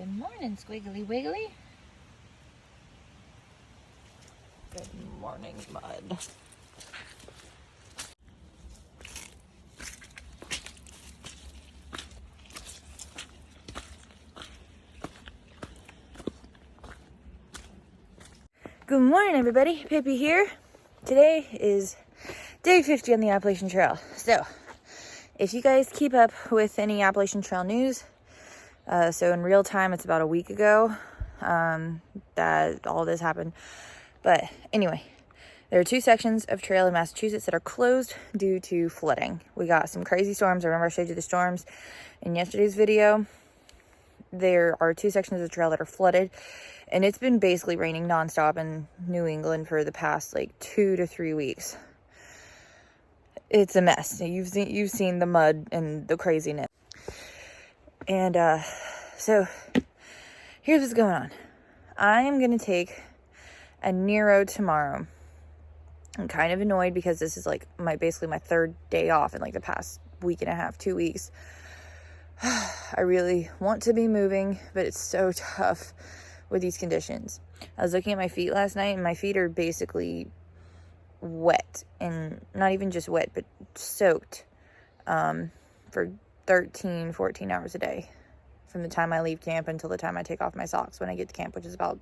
Good morning, Squiggly Wiggly. Good morning, bud. Good morning, everybody. Pippi here. Today is day 50 on the Appalachian Trail. So, if you guys keep up with any Appalachian Trail news, so in real time, it's about a week ago that all this happened. But anyway, there are 2 sections of trail in Massachusetts that are closed due to flooding. We got some crazy storms. I remember I showed you the storms in yesterday's video. There are 2 sections of the trail that are flooded, and it's been basically raining nonstop in New England for the past like 2 to 3 weeks. It's a mess. You've seen the mud and the craziness. And so here's what's going on. I am going to take a Nero tomorrow. I'm kind of annoyed because this is like basically my 3rd day off in like the past week and a half, 2 weeks. I really want to be moving, but it's so tough with these conditions. I was looking at my feet last night, and my feet are basically wet, and not even just wet, but soaked for 13, 14 hours a day from the time I leave camp until the time I take off my socks when I get to camp, which is about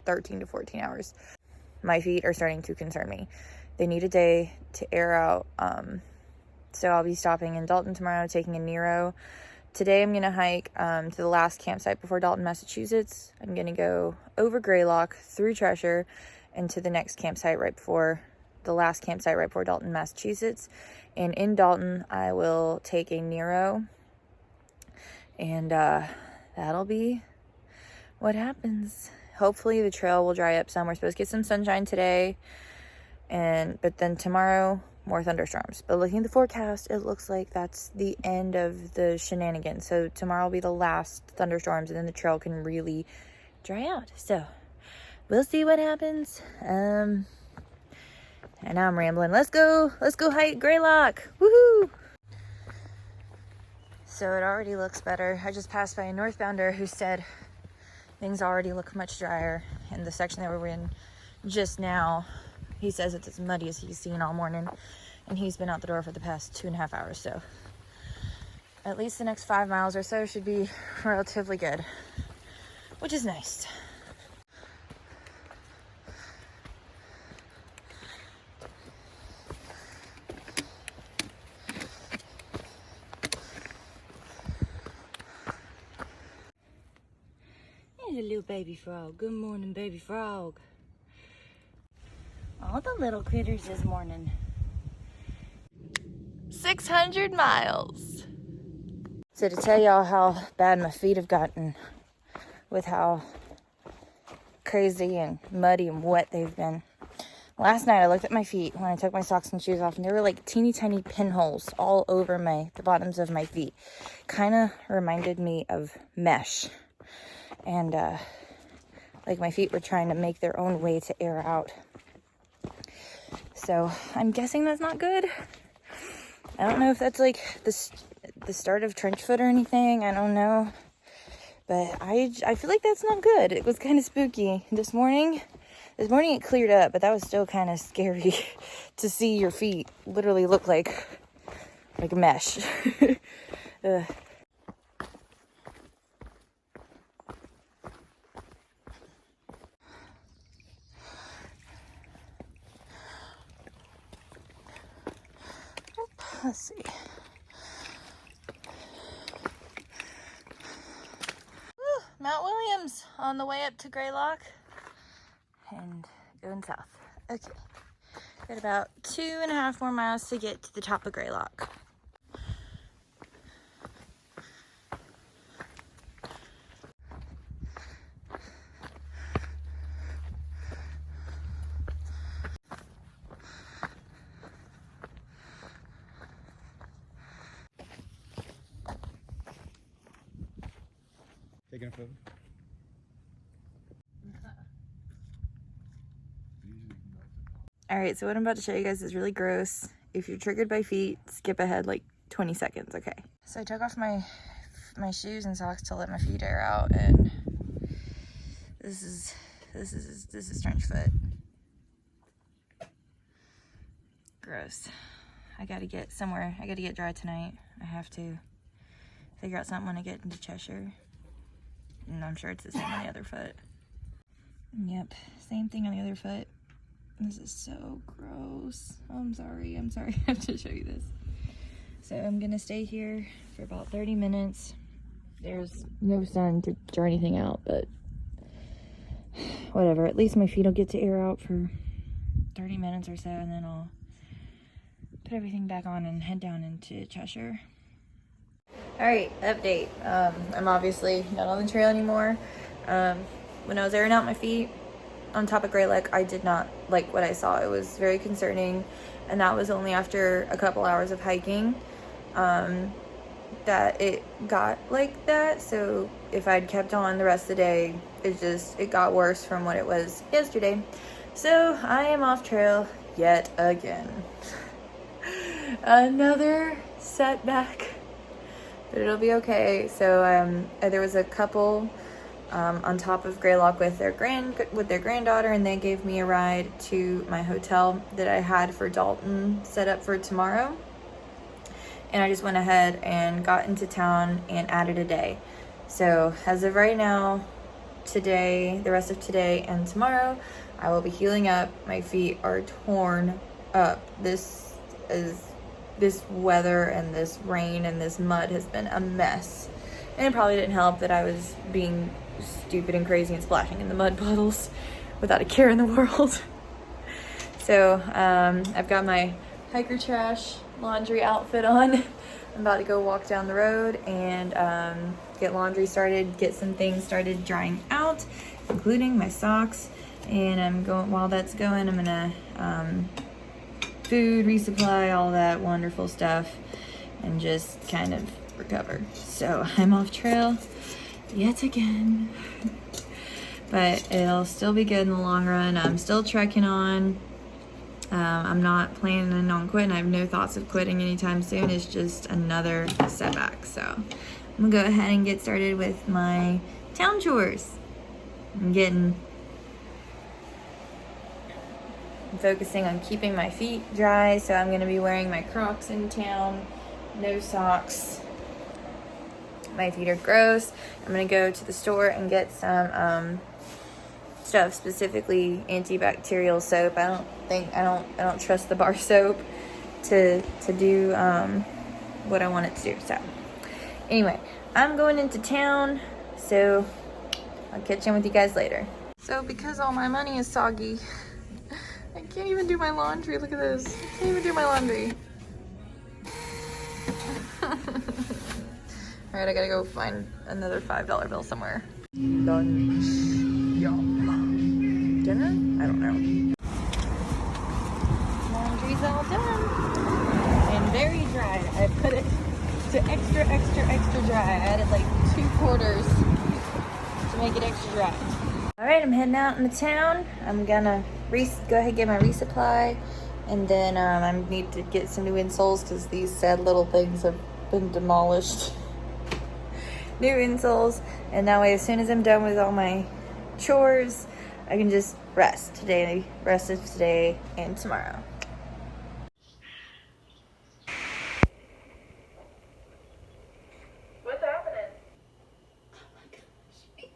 13 to 14 hours. My feet are starting to concern me. They need a day to air out. So I'll be stopping in Dalton tomorrow, taking a Nero. Today I'm going to hike to the last campsite before Dalton, Massachusetts. I'm going to go over Greylock, through Treasure, and to the next campsite right before, the last campsite right before Dalton, Massachusetts. And in Dalton, I will take a Nero. And that'll be what happens. Hopefully the trail will dry up some. We're supposed to get some sunshine today. But then tomorrow, more thunderstorms. But looking at the forecast, it looks like that's the end of the shenanigans. So tomorrow will be the last thunderstorms, and then the trail can really dry out. So we'll see what happens. And now I'm rambling. Let's go hike Greylock. Woohoo! So it already looks better. I just passed by a northbounder who said things already look much drier in the section that we're in just now. He says it's as muddy as he's seen all morning, and he's been out the door for the past 2.5 hours. So at least the next 5 miles or so should be relatively good, which is nice. Here's a little baby frog. Good morning, baby frog. All the little critters this morning. 600 miles. So to tell y'all how bad my feet have gotten with how crazy and muddy and wet they've been. Last night I looked at my feet when I took my socks and shoes off, and there were like teeny tiny pinholes all over the bottoms of my feet. Kind of reminded me of mesh. And like my feet were trying to make their own way to air out. So I'm guessing that's not good. I don't know if that's like the start of trench foot or anything. I don't know. But I feel like that's not good. It was kind of spooky this morning. This morning it cleared up, but that was still kind of scary to see your feet literally look like a mesh. Let's see. Woo, Mount Williams on the way up to Greylock and going south. Okay, got about 2.5 more miles to get to the top of Greylock. Taking a photo? All right, so what I'm about to show you guys is really gross. If you're triggered by feet, skip ahead like 20 seconds, okay? So I took off my my shoes and socks to let my feet air out, and this is strange foot. Gross. I gotta get somewhere. I gotta get dry tonight. I have to figure out something when I get into Cheshire. And I'm sure it's the same on the other foot. Yep, same thing on the other foot. This is so gross. I'm sorry. I have to show you this. So I'm gonna stay here for about 30 minutes. There's no sun to dry anything out, but whatever. At least my feet will get to air out for 30 minutes or so, and then I'll put everything back on and head down into Cheshire. Alright, update. I'm obviously not on the trail anymore. When I was airing out my feet on top of Greylock, I did not like what I saw. It was very concerning, and that was only after a couple hours of hiking that it got like that. So if I'd kept on the rest of the day, it got worse from what it was yesterday. So I am off trail yet again. Another setback, but it'll be okay. So there was a couple on top of Greylock with their granddaughter, and they gave me a ride to my hotel that I had for Dalton set up for tomorrow. And I just went ahead and got into town and added a day. So as of right now, today, the rest of today and tomorrow, I will be healing up. My feet are torn up. This weather and this rain and this mud has been a mess. And it probably didn't help that I was being stupid and crazy and splashing in the mud puddles without a care in the world. So I've got my hiker trash laundry outfit on. I'm about to go walk down the road and get laundry started, get some things started drying out, including my socks. And while that's going, I'm gonna food, resupply, all that wonderful stuff, and just kind of recover. So I'm off trail yet again, but it'll still be good in the long run. I'm still trekking on. I'm not planning on quitting. I have no thoughts of quitting anytime soon. It's just another setback. So I'm gonna go ahead and get started with my town chores. I'm focusing on keeping my feet dry, so I'm gonna be wearing my Crocs in town, no socks. My feet are gross. I'm gonna go to the store and get some stuff, specifically antibacterial soap. I don't trust the bar soap to do what I want it to do. So anyway, I'm going into town, so I'll catch in with you guys later. So because all my money is soggy, I can't even do my laundry. Look at this. I can't even do my laundry. Alright, I gotta go find another $5 bill somewhere. Lunch. Yum. Dinner? I don't know. Laundry's all done. And very dry. I put it to extra dry. I added like 2/4 to make it extra dry. Alright, I'm heading out in the town. I'm gonna go ahead and get my resupply. And then I need to get some new insoles because these sad little things have been demolished. New insoles, and that way as soon as I'm done with all my chores, I can just rest of today and tomorrow. What's happening? Oh my gosh.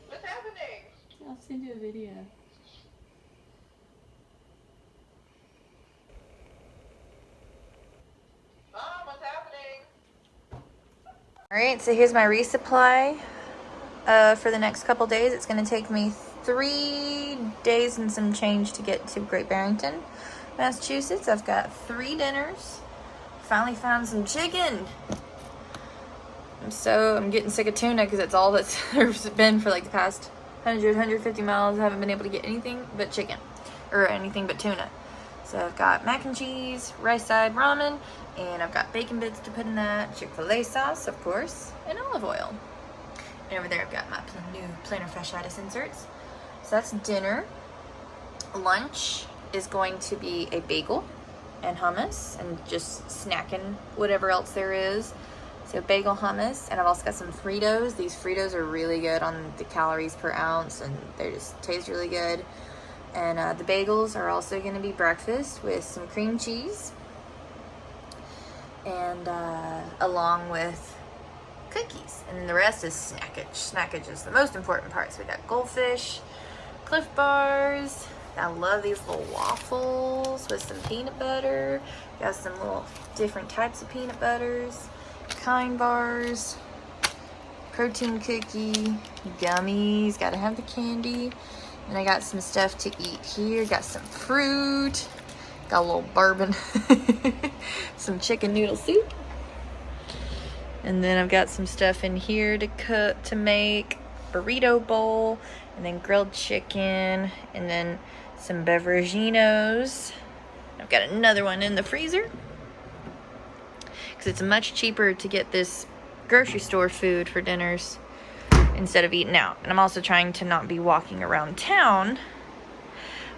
What's happening? I'll send you a video. Alright, so here's my resupply for the next couple days. It's going to take me 3 days and some change to get to Great Barrington, Massachusetts. I've got 3 dinners. Finally found some chicken. I'm getting sick of tuna because it's all that's there's been for like the past 150 miles. I haven't been able to get anything but chicken or anything but tuna. So I've got mac and cheese, rice side ramen, and I've got bacon bits to put in that, Chick-fil-A sauce, of course, and olive oil. And over there I've got my new plantar fasciitis inserts. So that's dinner. Lunch is going to be a bagel and hummus and just snacking whatever else there is. So bagel hummus, and I've also got some Fritos. These Fritos are really good on the calories per ounce, and they just taste really good. And the bagels are also going to be breakfast with some cream cheese, and along with cookies. And the rest is snackage. Snackage is the most important part. So we got goldfish, Cliff Bars. I love these little waffles with some peanut butter. Got some little different types of peanut butters. Kind bars, protein cookie, gummies, gotta have the candy. And I got some stuff to eat here. Got some fruit, got a little bourbon, some chicken noodle soup. And then I've got some stuff in here to cook, to make burrito bowl, and then grilled chicken, and then some beveraginos. I've got another one in the freezer, because it's much cheaper to get this grocery store food for dinners instead of eating out. And I'm also trying to not be walking around town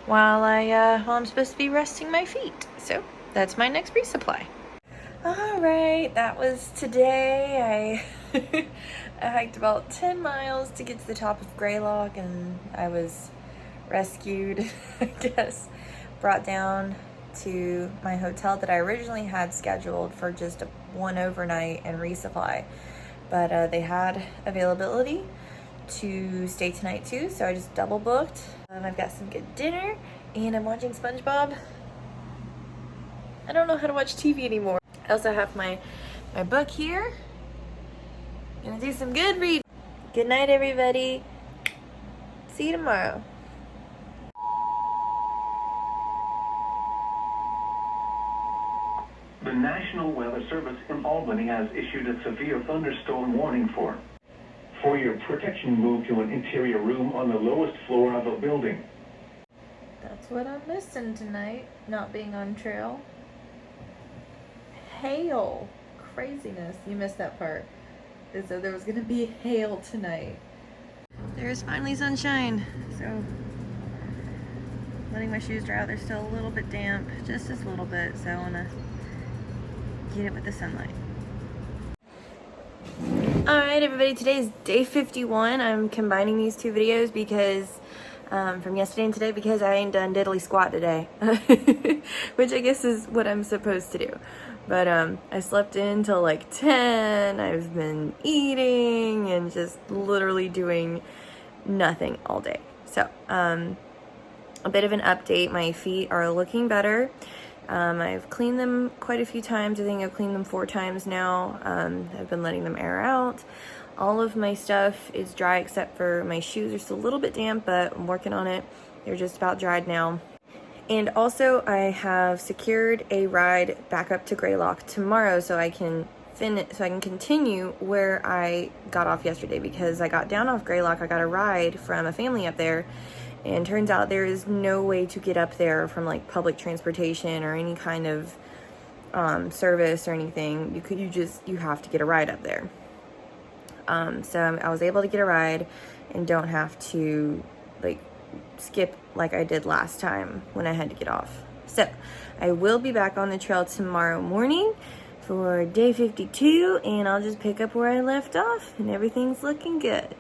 while I'm supposed to be resting my feet. So that's my next resupply. All right, that was today. I hiked about 10 miles to get to the top of Greylock, and I was rescued, I guess, brought down to my hotel that I originally had scheduled for just one overnight and resupply, but they had availability to stay tonight too, so I just double booked. I've got some good dinner, and I'm watching SpongeBob. I don't know how to watch TV anymore. I also have my book here. Gonna do some good reading. Good night, everybody. See you tomorrow. The National Weather Service in Albany has issued a severe thunderstorm warning for your protection, move to an interior room on the lowest floor of a building. That's what I'm missing tonight, not being on trail. Hail. Craziness. You missed that part. So there was going to be hail tonight. There's finally sunshine. So letting my shoes dry out. They're still a little bit damp, just a little bit. So I want to get it with the sunlight. Alright everybody, today is day 51. I'm combining these two videos because from yesterday and today, because I ain't done diddly squat today. Which I guess is what I'm supposed to do. But I slept in till like 10. I've been eating and just literally doing nothing all day. So a bit of an update. My feet are looking better. I've cleaned them quite a few times. I think I've cleaned them 4 times now. I've been letting them air out. All of my stuff is dry except for my shoes are still a little bit damp, but I'm working on it. They're just about dried now. And also I have secured a ride back up to Greylock tomorrow so I can continue where I got off yesterday, because I got down off Greylock. I got a ride from a family up there, and turns out there is no way to get up there from like public transportation or any kind of service or anything. You have to get a ride up there. So I was able to get a ride and don't have to like skip like I did last time when I had to get off. So I will be back on the trail tomorrow morning for day 52, and I'll just pick up where I left off, and everything's looking good.